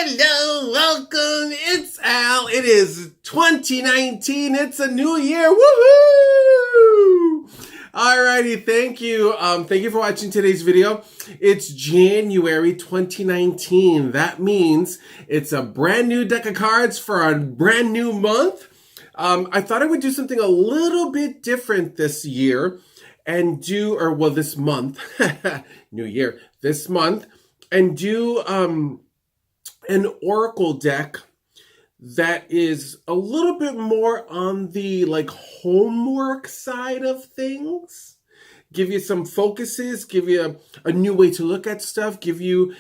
Hello, welcome. It's Al. It is 2019. It's a new year. Woohoo! Alrighty, thank you. Thank you for watching today's video. It's January 2019. That means it's a brand new deck of cards for a brand new month. I thought I would do something a little bit different this year and this month, new year, this month, and do an oracle deck that is a little bit more on the homework side of things. Give you some focuses, give you a new way to look at stuff, give you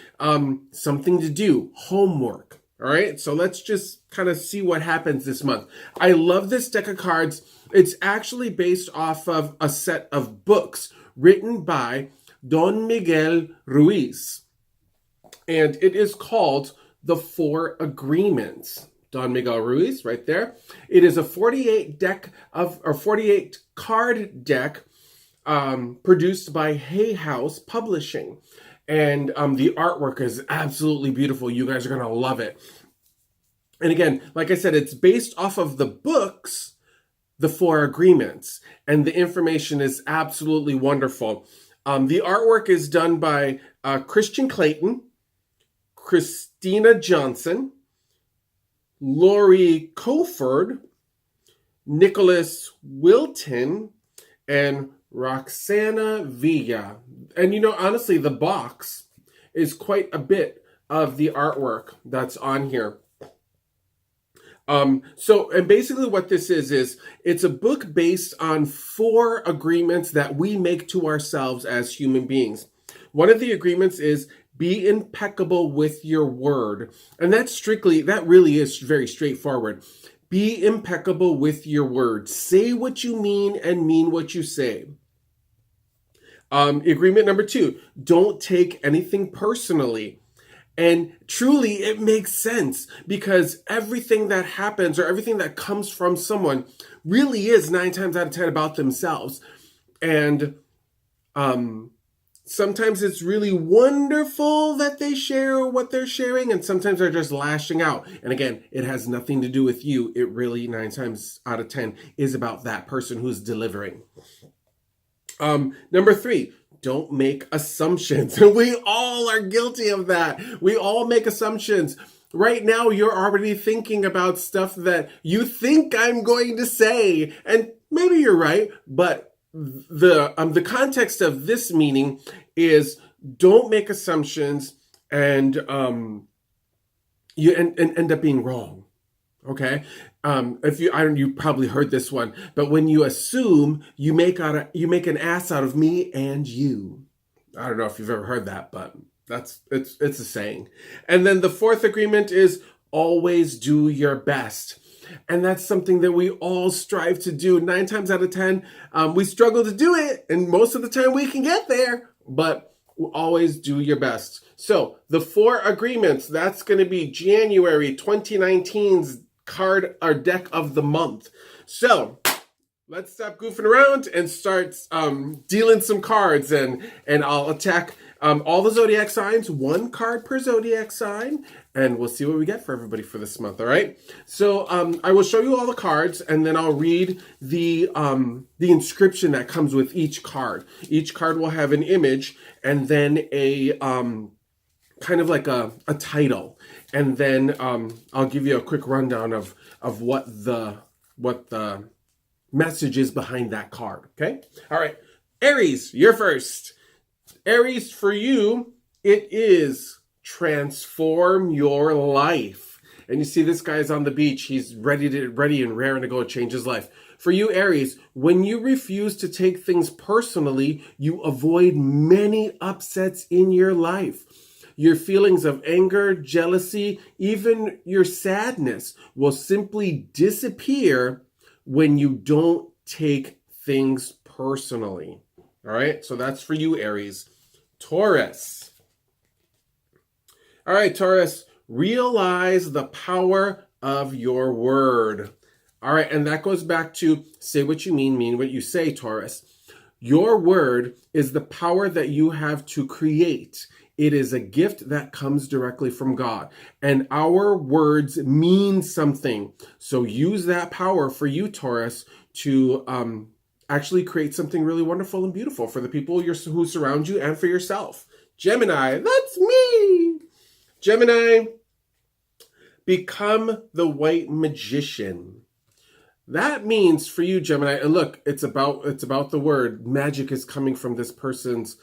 something to do, homework. All right, so let's just kind of see what happens this month. I love this deck of cards. It's actually based off of a set of books written by Don Miguel Ruiz. And it is called The Four Agreements. Don Miguel Ruiz, right there. It is a 48 card deck produced by Hay House Publishing. And the artwork is absolutely beautiful. You guys are going to love it. And again, like I said, it's based off of the books, The Four Agreements. And the information is absolutely wonderful. The artwork is done by Christian Clayton, Christina Johnson, Lori Coford, Nicholas Wilton, and Roxana Villa. And honestly, the box is quite a bit of the artwork that's on here. And basically what this is it's a book based on 4 agreements that we make to ourselves as human beings. One of the agreements is be impeccable with your word. And that really is very straightforward. Be impeccable with your word. Say what you mean and mean what you say. Agreement number 2, don't take anything personally. And truly, it makes sense because everything that happens or everything that comes from someone really is 9 times out of 10 about themselves. And sometimes it's really wonderful that they share what they're sharing, and sometimes they're just lashing out. And again, it has nothing to do with you. It really 9 times out of 10 is about that person who's delivering. Number 3, don't make assumptions. We all are guilty of that. We all make assumptions. Right now, you're already thinking about stuff that you think I'm going to say. And maybe you're right, but the context of this meaning is don't make assumptions and you end up being wrong. Okay, you probably heard this one, but when you assume, you make an ass out of me and you. I don't know if you've ever heard that, but it's a saying. And then the 4th agreement is always do your best. And that's something that we all strive to do. 9 times out of 10, we struggle to do it. And most of the time we can get there, but always do your best. So the 4 agreements, that's going to be January 2019's card or deck of the month. So let's stop goofing around and start dealing some cards. And I'll attack all the Zodiac signs, 1 card per Zodiac sign. And we'll see what we get for everybody for this month, all right? So I will show you all the cards, and then I'll read the inscription that comes with each card. Each card will have an image, and then a kind of like a title. And then I'll give you a quick rundown of what the message is behind that card, okay? All right, Aries, you're first. Aries, for you, it is transform your life. And you see this guy's on the beach. He's ready and raring to go change his life. For you, Aries, when you refuse to take things personally, you avoid many upsets in your life. Your feelings of anger, jealousy, even your sadness will simply disappear when you don't take things personally. All right, so that's for you, Aries. Taurus. All right, Taurus, realize the power of your word. All right, and that goes back to say what you mean what you say, Taurus. Your word is the power that you have to create. It is a gift that comes directly from God. And our words mean something. So use that power for you, Taurus, to actually create something really wonderful and beautiful for the people who surround you and for yourself. Gemini, that's me. Gemini, become the white magician. That means for you, Gemini, and look, it's about the word. Magic is coming from this person's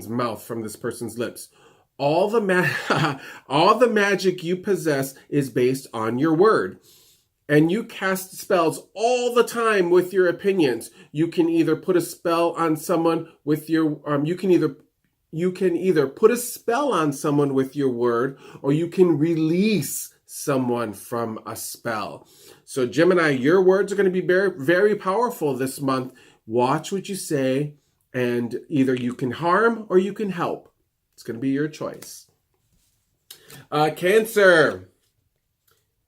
mouth, from this person's lips. All the magic you possess is based on your word. And you cast spells all the time with your opinions. You can either put a spell on someone with your you can either put a spell on someone with your word, or you can release someone from a spell. So Gemini, your words are going to be very, very powerful this month. Watch what you say, and either you can harm or you can help. It's going to be your choice. Cancer.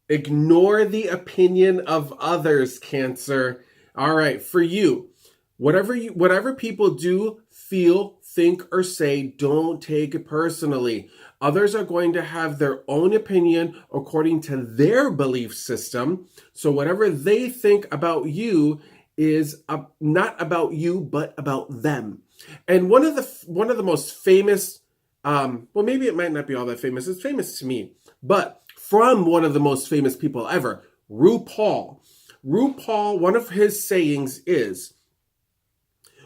Ignore the opinion of others, Cancer. All right, for you, whatever people do, feel, think, or say, don't take it personally. Others are going to have their own opinion according to their belief system. So whatever they think about you is not about you, but about them. And one of the most famous, well, maybe it might not be all that famous. It's famous to me, but from one of the most famous people ever, RuPaul. RuPaul, one of his sayings is,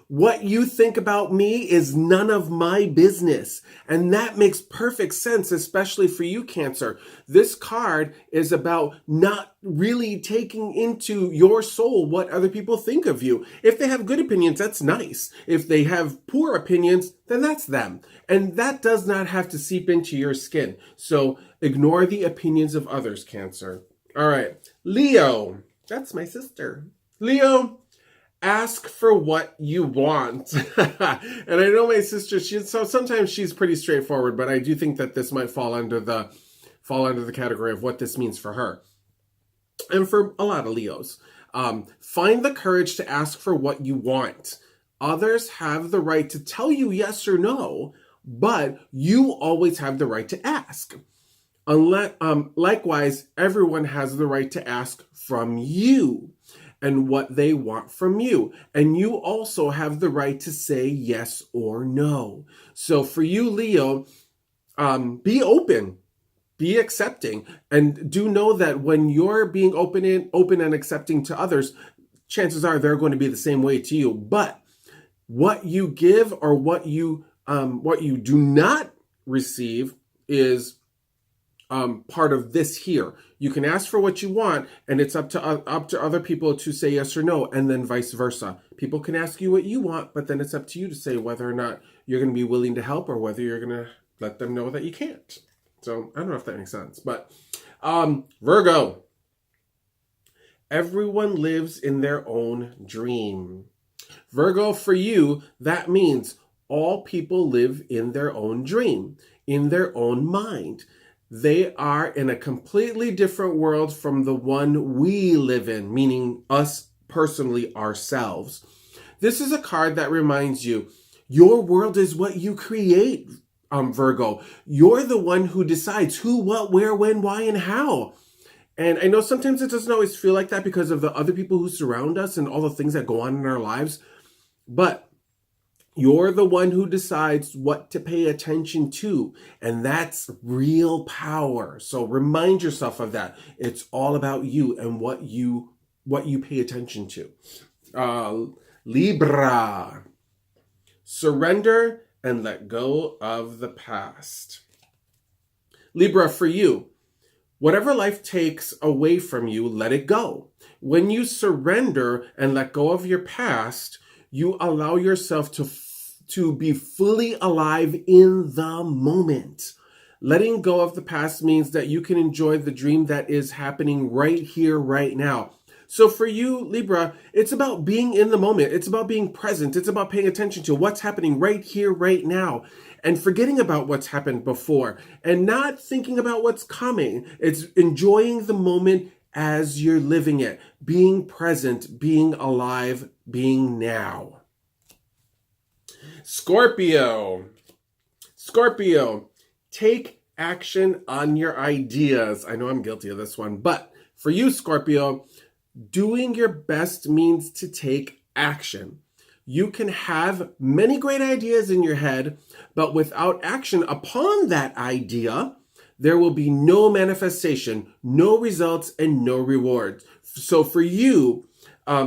"What you think about me is none of my business." And that makes perfect sense, especially for you, Cancer. This card is about not really taking into your soul what other people think of you. If they have good opinions, that's nice. If they have poor opinions, then that's them. And that does not have to seep into your skin. So ignore the opinions of others, Cancer. All right, Leo. That's my sister. Leo. Ask for what you want. And I know my sister, sometimes she's pretty straightforward, but I do think that this might fall under the category of what this means for her. And for a lot of Leos, find the courage to ask for what you want. Others have the right to tell you yes or no, but you always have the right to ask. Likewise, everyone has the right to ask from you and what they want from you. And you also have the right to say yes or no. So for you, Leo, be open, be accepting, and do know that when you're being open and accepting to others, chances are they're going to be the same way to you. But what you give or what you do not receive is part of this here. You can ask for what you want, and it's up to other people to say yes or no, and then vice versa. People can ask you what you want, but then it's up to you to say whether or not you're going to be willing to help or whether you're going to let them know that you can't. So I don't know if that makes sense, but Virgo. Everyone lives in their own dream. Virgo, for you, that means all people live in their own dream, in their own mind. They are in a completely different world from the one we live in, meaning us personally, ourselves. This is a card that reminds you, your world is what you create, Virgo. You're the one who decides who, what, where, when, why, and how. And I know sometimes it doesn't always feel like that because of the other people who surround us and all the things that go on in our lives. But you're the one who decides what to pay attention to, and that's real power. So remind yourself of that. It's all about you and what you pay attention to. Libra. Surrender and let go of the past. Libra, for you, whatever life takes away from you, let it go. When you surrender and let go of your past, you allow yourself to be fully alive in the moment. Letting go of the past means that you can enjoy the dream that is happening right here, right now. So for you, Libra, it's about being in the moment. It's about being present. It's about paying attention to what's happening right here, right now, and forgetting about what's happened before and not thinking about what's coming. It's enjoying the moment as you're living it, being present, being alive, being now. Scorpio. Scorpio, take action on your ideas. I know I'm guilty of this one, but for you, Scorpio, doing your best means to take action. You can have many great ideas in your head, but without action upon that idea, there will be no manifestation, no results, and no rewards. So for you,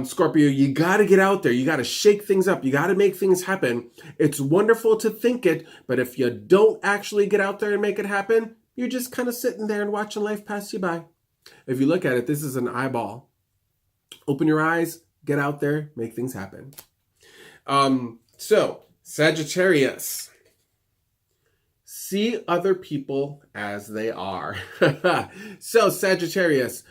Scorpio, you got to get out there. You got to shake things up. You got to make things happen. It's wonderful to think it, but if you don't actually get out there and make it happen, you're just kind of sitting there and watching life pass you by. If you look at it, this is an eyeball. Open your eyes, get out there, make things happen. So, Sagittarius. See other people as they are. So, Sagittarius,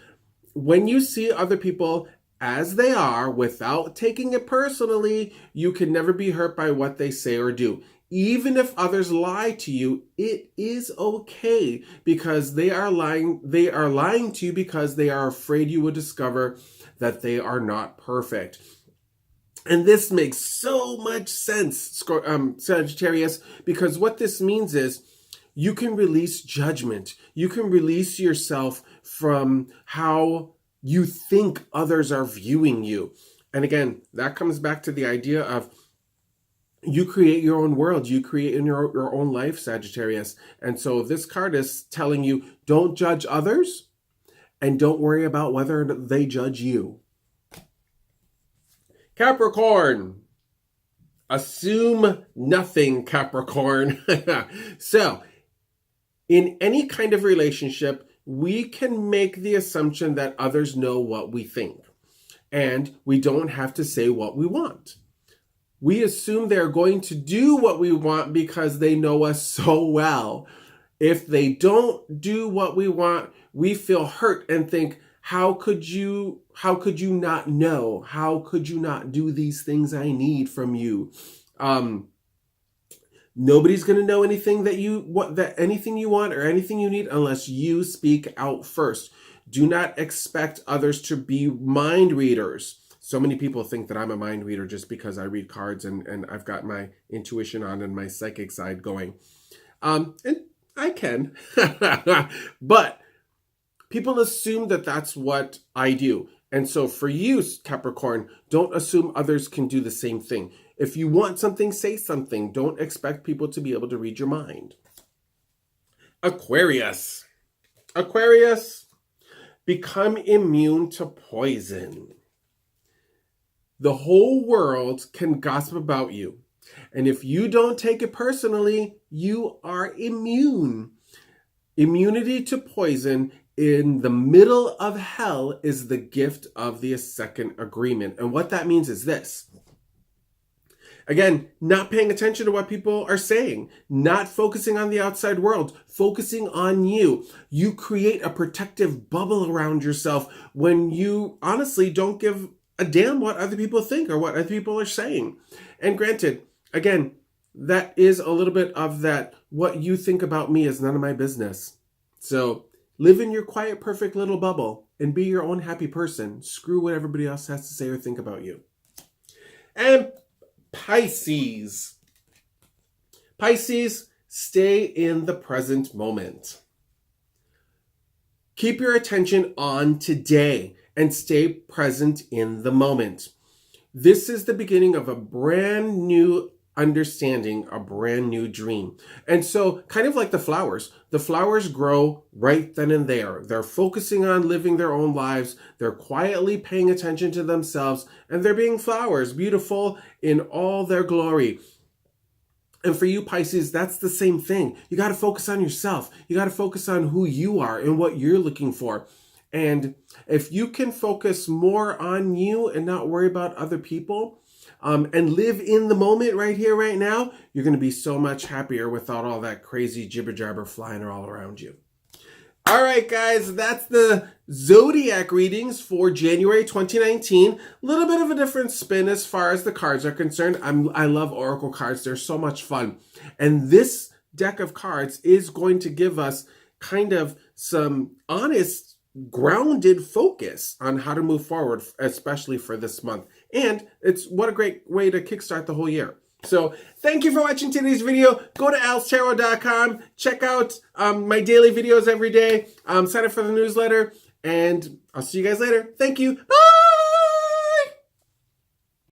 when you see other people as they are without taking it personally, you can never be hurt by what they say or do. Even if others lie to you, it is okay because they are lying. They are lying to you because they are afraid you will discover that they are not perfect. And this makes so much sense, Sagittarius, because what this means is you can release judgment. You can release yourself from how you think others are viewing you. And again, that comes back to the idea of you create your own world. You create in your own life, Sagittarius. And so this card is telling you, don't judge others and don't worry about whether they judge you. Capricorn. Assume nothing, Capricorn. So, in any kind of relationship, we can make the assumption that others know what we think. And we don't have to say what we want. We assume they're going to do what we want because they know us so well. If they don't do what we want, we feel hurt and think, how could you not know? How could you not do these things I need from you? Nobody's going to know anything anything you want or anything you need unless you speak out first. Do not expect others to be mind readers. So many people think that I'm a mind reader just because I read cards and I've got my intuition on and my psychic side going. And I can. But people assume that that's what I do. And so for you, Capricorn, don't assume others can do the same thing. If you want something, say something. Don't expect people to be able to read your mind. Aquarius. Aquarius, become immune to poison. The whole world can gossip about you. And if you don't take it personally, you are immune. Immunity to poison in the middle of hell is the gift of the second agreement. And what that means is this. Again, not paying attention to what people are saying, not focusing on the outside world, focusing on you. You create a protective bubble around yourself when you honestly don't give a damn what other people think or what other people are saying. And granted, again, that is a little bit of that, what you think about me is none of my business. So live in your quiet, perfect little bubble and be your own happy person. Screw what everybody else has to say or think about you. And Pisces. Pisces, stay in the present moment. Keep your attention on today and stay present in the moment. This is the beginning of a brand new understanding, a brand new dream. And so kind of like the flowers grow right then and there. They're focusing on living their own lives. They're quietly paying attention to themselves and they're being flowers, beautiful in all their glory. And for you, Pisces, that's the same thing. You got to focus on yourself. You got to focus on who you are and what you're looking for. And if you can focus more on you and not worry about other people, and live in the moment right here, right now, you're going to be so much happier without all that crazy jibber jabber flying all around you. All right, guys, that's the Zodiac readings for January 2019. A little bit of a different spin as far as the cards are concerned. I love Oracle cards. They're so much fun. And this deck of cards is going to give us kind of some honest, grounded focus on how to move forward, especially for this month. And it's what a great way to kickstart the whole year. So thank you for watching today's video. Go to alstarot.com. Check out my daily videos every day. Sign up for the newsletter. And I'll see you guys later. Thank you. Bye.